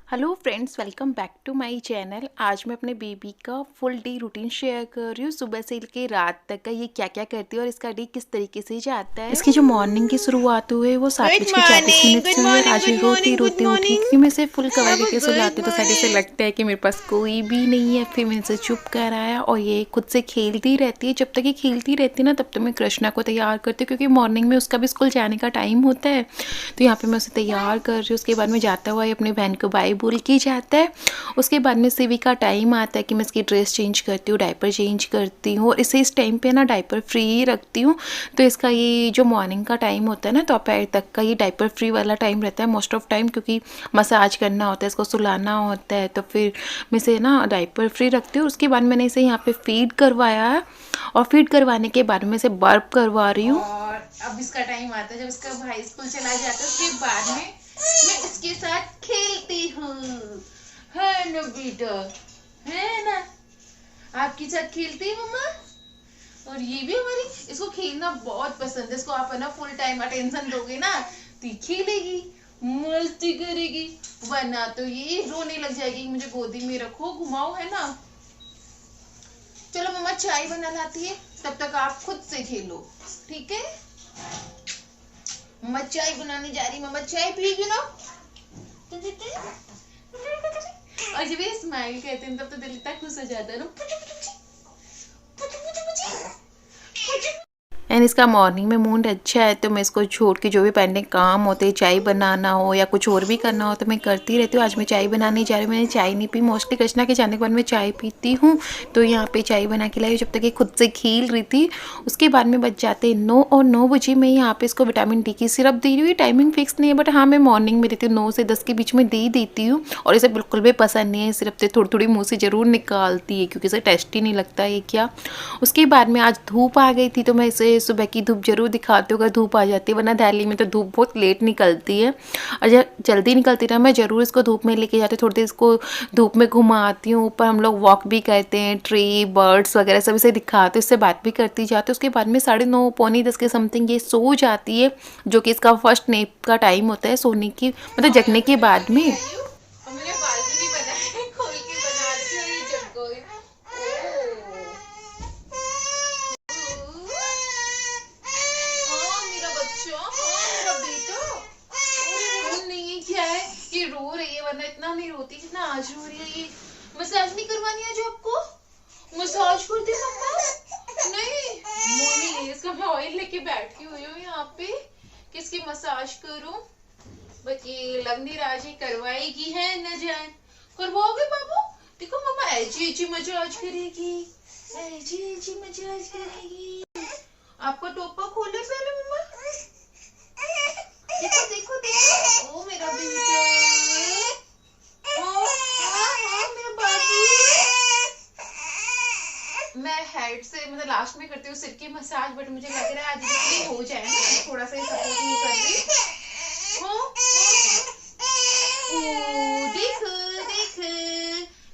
Hello friends, welcome back to my channel. आज मैं अपने बेबी का फुल डे रूटीन शेयर कर रही हूँ। सुबह से लेकर रात तक का ये क्या क्या करती है और इसका डे किस तरीके से जाता है। इसकी जो मॉर्निंग की शुरुआत हुई है वो गुड 7:34 मॉर्निंग गुड से हुई और मॉर्निंग आज ये गुड रोती मॉर्निंग गुड रोती उठी मॉर्निंग क्योंकि मैं इसे फुल कवर बाबू करके गुड सुलाती हूँ तो साइड से मॉर्निंग। लगता है कि मेरे पास कोई भी नहीं है। फिर मैंने इसे चुप कराया और ये खुद से खेलती रहती है। जब तक ये खेलती रहती है ना तब तक मैं कृष्णा को तैयार करती हूँ क्योंकि मॉर्निंग में उसका भी स्कूल जाने का टाइम होता है। तो यहाँ पे मैं उसे तैयार कर रही हूँ। उसके बाद में जाता हुआ ये अपनी बहन को बाय बोल के जाता है। उसके बाद में सीवी का टाइम आता है कि मैं इसकी ड्रेस चेंज करती हूँ, डायपर चेंज करती हूँ और इसे इस टाइम पे ना डायपर फ्री ही रखती हूँ। तो इसका ये जो मॉर्निंग का टाइम होता है ना दोपहर तक का, ये डायपर फ्री वाला टाइम रहता है मोस्ट ऑफ टाइम, क्योंकि मसाज करना होता है, इसको सुलाना होता है। तो फिर मैं इसे ना डायपर फ्री रखती हूँ। उसके बाद मैंने इसे यहाँ पे फीड करवाया है और फीड करवाने के बाद में इसे बर्प करवा रही हूँ। और अब इसका टाइम आता है जब इसका भाई स्कूल चला जाता है, उसके बाद में मैं इसके साथ खेलती हूँ। है ना बेटा, है ना, आपके साथ खेलती है मम्मा। और ये भी हमारी, इसको खेलना बहुत पसंद है। इसको आप है ना फुल टाइम अटेंशन दोगे ना तो ये खेलेगी, मस्ती करेगी, वरना तो ये रोने लग जाएगी कि मुझे गोदी में रखो, घुमाओ, है ना। चलो मम्मा चाय बना लाती है, तब तक आप खुद से खेलो, ठीक है। मम्मा चाय बनाने जा रही, मम्मा चाय पिएगी ना। और जब ये स्माइल कहते हैं तब तो दिल इतना खुश हो जाता है ना। एंड इसका मॉर्निंग में मूड अच्छा है तो मैं इसको छोड़ के जो भी पेंडिंग काम होते हैं, चाय बनाना हो या कुछ और भी करना हो, तो मैं करती रहती हूँ। आज मैं चाय बनाने जा रही हूँ। मैंने चाय नहीं पी, मोस्टली कृष्णा के जाने के बाद मैं चाय पीती हूँ। तो यहाँ पे चाय बना के लाई जब तक ये खुद से खेल रही थी। उसके बाद में बच जाते 9 और 9 बजे मैं यहाँ पे इसको विटामिन डी की सिरप दे रही हूँ। टाइमिंग फिक्स नहीं है बट हाँ, मैं मॉर्निंग में देती हूँ, 9 से 10 के बीच में दे देती हूँ। और इसे बिल्कुल भी पसंद नहीं है सिरप, से थोड़ी थोड़ी मुँह से ज़रूर निकालती है क्योंकि इसे टेस्ट ही नहीं लगता है क्या। उसके बाद में आज धूप आ गई थी तो मैं इसे सुबह की धूप जरूर दिखाती हूँ अगर धूप आ जाती है, वरना दिल्ली में तो धूप बहुत लेट निकलती है। और जब जल्दी निकलती है मैं ज़रूर इसको धूप में लेके जाती हूँ, थोड़ी देर इसको धूप में घुमाती हूँ। ऊपर हम लोग वॉक भी करते हैं, ट्री बर्ड्स वगैरह सब इसे दिखाते हैं, इससे बात भी करती जाती हूँ। उसके बाद में 9:30 पौनी 10 के समथिंग ये सो जाती है, जो कि इसका फर्स्ट नेप का टाइम होता है सोने की, मतलब जगने के बाद में। और मैंने बालकनी बनाई, खोल के बना रखी है, ये जग गई। हाँ मेरा बच्चा, हाँ मेरा बेटा। रो नहीं है, क्या है ये, रो रही है, वरना इतना नहीं रोती जितना आज रो रही है ये। मसाज नहीं करवानी है जो आपको, मसाज कर दे मम्मा। नहीं मम्मी, इसका मैं ऑयल लेके बैठी हुई हूँ यहाँ पे, किसकी मसाज करूं। बट ये लग नहीं रहा जी करवाएगी, है न जान। करवाओगे बाबू, देखो मम्मा ऐजी ऐजी मसाज करेगी, ऐजी ऐजी मसाज करेगी। आपका टोपा खोले पहले मम्मा, देखो देखो देखो, ओ मेरा बेटा, ओ हाँ हाँ मेरा बाबू। मैं हेड से मतलब लास्ट में करती हूँ सिर की मसाज, बट मुझे लग रहा है आज जितनी हो जाए ना, थोड़ा सा सपोर्ट नहीं कर रही। ओ देखो देखो,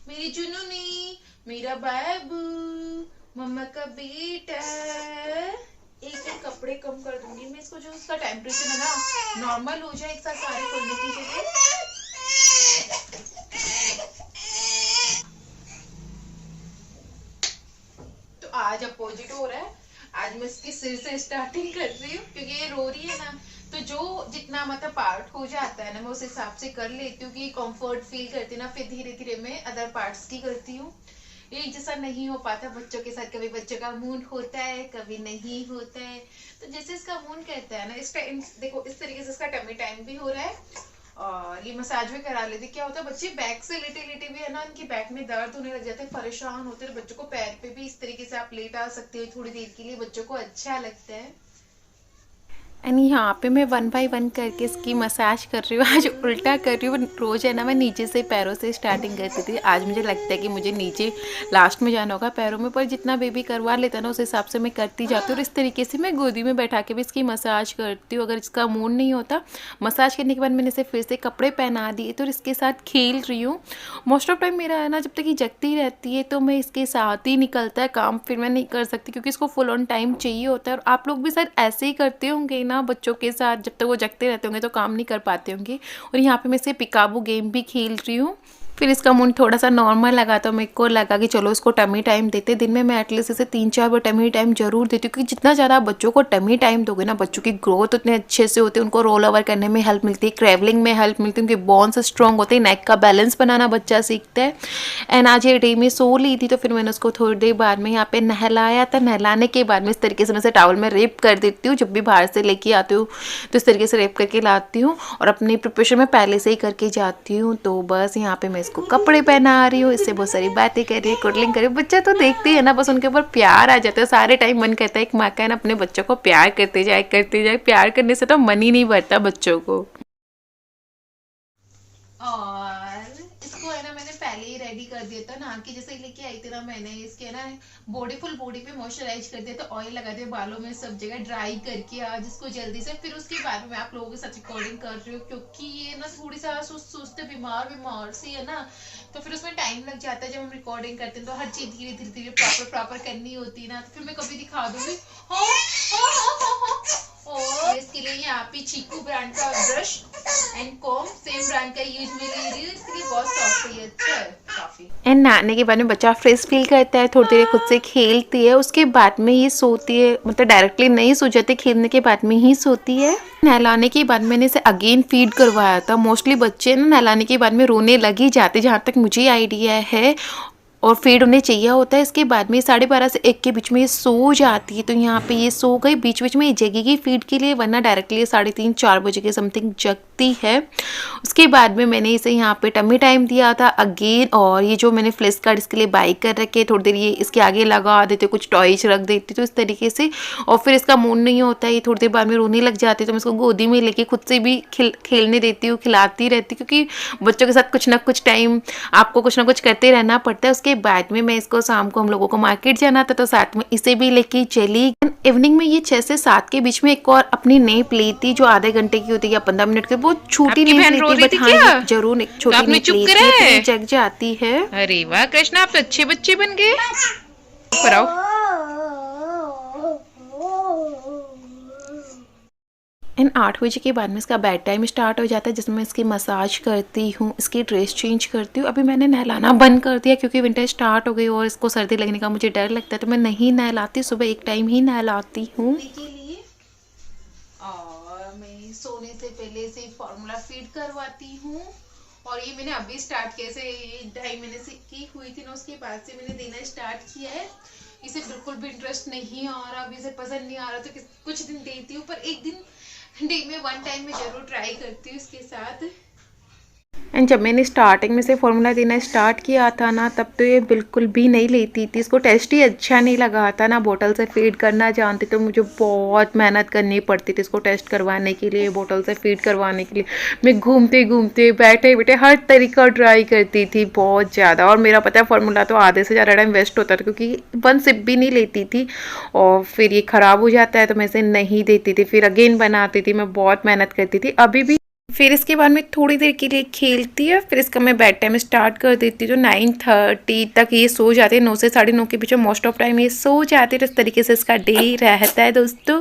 मेरी जुनूनी, मेरा बाबू, मम्मा का बेटा। एक एक कपड़े कम कर दूंगी मैं इसको, जो उसका टेम्परेचर है ना नॉर्मल हो जाए, एक साथ सारे खोलने की जगह। तो आज अपोजिट हो रहा है, आज मैं इसके सिर से स्टार्टिंग कर रही हूँ क्योंकि ये रो रही है ना। तो जो जितना मतलब पार्ट हो जाता है ना मैं उस हिसाब से कर लेती हूँ कि कंफर्ट फील करती ना, फिर धीरे धीरे मैं अदर पार्ट्स की करती हूँ। ये जैसा नहीं हो पाता बच्चों के साथ, कभी बच्चों का मूड होता है कभी नहीं होता है। तो जैसे इसका मूड कहता है ना, इस टाइम देखो इस तरीके से इसका टमी टाइम भी हो रहा है और ये मसाज भी करा लेती। क्या होता है बच्चे बैक से लेटे लेटे भी है ना, उनकी बैक में दर्द होने लग जाते हैं, परेशान होते हैं। बच्चों को पैर पे भी इस तरीके से आप लेटा सकते हो थोड़ी देर के लिए, बच्चों को अच्छा लगता है। एंड यहाँ पे मैं 1 बाय 1 करके इसकी मसाज कर रही हूँ। आज उल्टा कर रही हूँ, रोज़ है ना मैं नीचे से पैरों से स्टार्टिंग करती थी। आज मुझे लगता है कि मुझे नीचे लास्ट में जाना होगा पैरों में, पर जितना बेबी करवा लेता है ना उस हिसाब से मैं करती जाती हूँ। और इस तरीके से मैं गोदी में बैठा के भी इसकी मसाज करती हूँ अगर इसका मूड नहीं होता। मसाज करने के बाद मैंने इसे फिर से कपड़े पहना दिए तो इसके साथ खेल रही हूँ। मोस्ट ऑफ टाइम मेरा है ना, जब तक ये जगती रहती है तो मैं इसके साथ ही निकलता है काम, फिर मैं नहीं कर सकती क्योंकि इसको फुल ऑन टाइम चाहिए होता है। और आप लोग भी शायद ऐसे ही करते होंगे ना, ना बच्चों के साथ, जब तक वो जगते रहते होंगे तो काम नहीं कर पाते होंगे। और यहाँ पे मैं इसे पिकाबू गेम भी खेल रही हूँ। फिर इसका मूड थोड़ा सा नॉर्मल लगा तो मेरे को लगा कि चलो इसको टमी टाइम देते। दिन में मैं एटलीस्ट इसे 3-4 बार टमी टाइम जरूर देती हूँ, क्योंकि जितना ज़्यादा आप बच्चों को टमी टाइम दोगे ना, बच्चों की ग्रोथ उतने अच्छे से होती है, उनको रोल ओवर करने में हेल्प मिलती है, ट्रैवलिंग में हेल्प मिलती है, उनके बोन्स स्ट्रॉन्ग होते हैं, नेक का बैलेंस बनाना बच्चा सीखता है। एंड आज ये डे में सो ली थी तो फिर मैंने उसको थोड़ी देर बाद में यहाँ पे नहलाया था। नहलाने के बाद में इस तरीके से मैं इसे टॉवल में रेप कर देती हूँ। जब भी बाहर से लेके आती हूँ तो इस तरीके से रेप करके लाती हूँ और अपनी प्रिपरेशन में पहले से ही करके जाती हूँ। तो बस यहाँ पे मैं इसको कपड़े पहना रही हूँ, इससे बहुत सारी बातें कर रही है, कुडलिंग कर रही है। बच्चा तो देखते ही है ना, बस उनके ऊपर प्यार आ जाता है। सारे टाइम मन करता है एक माँ का है ना अपने बच्चों को प्यार करते जाए। प्यार करने से तो मन ही नहीं भरता बच्चों को। और इसको है ना मैंने पहले ही रेडी कर दिया था, नहा के जैसे लेके आई थी ना मैंने, इसके ना फुल बॉडी पे मॉइस्चराइज कर दिया था, ऑयल लगा दिया बालों में सब जगह, ड्राई करके आज इसको जल्दी से। फिर उसके बाद में मैं आप लोगों के साथ रिकॉर्डिंग कर रही हूँ, क्योंकि ये ना थोड़ी सा सुस्त बीमार सी है ना, तो फिर उसमें टाइम लग जाता है। जब हम रिकॉर्डिंग करते हैं तो हर चीज धीरे धीरे प्रॉपर करनी होती है ना, तो फिर मैं कभी दिखा दूंगी। और इसके लिए यहाँ पे चीकू ब्रांड का brush and com same brand का यूज में ले रही हूँ। इसके लिए बहुत सॉफ्ट है, अच्छा है काफी। एंड नहाने के बाद में बच्चा फ्रेश फील करता है, थोड़ी देर खुद से खेलती है, उसके बाद में ये सोती है। मतलब डायरेक्टली नहीं सो जाती, खेलने के बाद में ही सोती है। नहलाने के बाद मैंने इसे अगेन फीड करवाया था। मोस्टली बच्चे ना नहलाने के बाद में रोने लग ही जाते, जहाँ तक मुझे आइडिया है, और फीड उन्हें चाहिए होता है। इसके बाद में 12:30 से 1 के बीच में ये सो जाती है। तो यहाँ पे ये सो गई, बीच बीच में ये जगेगी फीड के लिए, वरना डायरेक्टली 3:30-4 बजे के समथिंग जगती है। उसके बाद में मैंने इसे यहाँ पे टमी टाइम दिया था अगेन। और ये जो मैंने फ्लेश कार्ड इसके लिए बाई कर रखे, थोड़ी देर ये इसके आगे लगा देते, कुछ टॉयज रख देती तो इस तरीके से। और फिर इसका मूड नहीं होता है, ये थोड़ी देर बाद में रोने लग जाती है, तो मैं इसको गोदी में लेके खुद से भी खेलने देती हूँ, खिलाती रहती हूँ, क्योंकि बच्चों के साथ कुछ ना कुछ टाइम आपको कुछ ना कुछ करते रहना पड़ता है। उसके बाद में मैं इसको शाम को हम लोगों को मार्केट जाना था तो साथ में इसे भी लेके चली। इवनिंग में ये 6 से 7 के बीच में एक और अपनी नेप ली थी, जो आधे घंटे की होती है या 15 मिनट की। बहुत छोटी नेप ली थी, बट हाँ जरूर एक छोटी नेप ली थी, जग जाती है। अरे वाह कृष्णा, आप तो अच्छे बच्चे बन गए। पढ़ाओ। एंड 8 बजे के बाद में इसका बेड टाइम स्टार्ट हो जाता है, जिसमें मैं इसकी मसाज करती हूँ, इसकी ड्रेस चेंज करती हूँ। अभी मैंने नहलाना बंद कर दिया क्योंकि विंटर स्टार्ट हो गई और इसको सर्दी लगने का मुझे डर लगता है, तो मैं नहीं नहलाती, सुबह एक टाइम ही नहलाती हूँ। और मैं सोने से पहले से फॉर्मूला फीड करवाती हूँ। और ये मैंने अभी स्टार्ट किया, से 2.5 महीने से की हुई थी ना, उसके बाद से मैंने देना स्टार्ट किया है। इसे बिल्कुल भी इंटरेस्ट नहीं आ रहा, अभी इसे पसंद नहीं आ रहा, तो कुछ दिन देती हूँ, पर एक दिन डे में 1 टाइम में जरूर ट्राई करती हूँ इसके साथ। एंड जब मैंने स्टार्टिंग में से फॉर्मूला देना स्टार्ट किया था ना, तब तो ये बिल्कुल भी नहीं लेती थी, इसको टेस्ट ही अच्छा नहीं लगा था ना, बोतल से फीड करना जानती, तो मुझे बहुत मेहनत करनी पड़ती थी इसको टेस्ट करवाने के लिए, बोतल से फीड करवाने के लिए। मैं घूमते घूमते बैठे बैठे हर तरीका ट्राई करती थी बहुत ज़्यादा। और मेरा पता है फॉर्मूला तो आधे से ज़्यादा टाइम वेस्ट होता था, क्योंकि 1 सिप भी नहीं लेती थी और फिर ये ख़राब हो जाता है, तो मैं इसे नहीं देती थी, फिर अगेन बनाती थी। मैं बहुत मेहनत करती थी अभी भी। फिर इसके बाद में थोड़ी देर के लिए खेलती है, फिर इसका मैं बेड टाइम स्टार्ट कर देती हूँ। 9:30 तक ये सो जाते हैं, 9 से 9:30 के बीच में मोस्ट ऑफ टाइम ये सो जाते हैं। तो इस तरीके से इसका डे रहता है दोस्तों।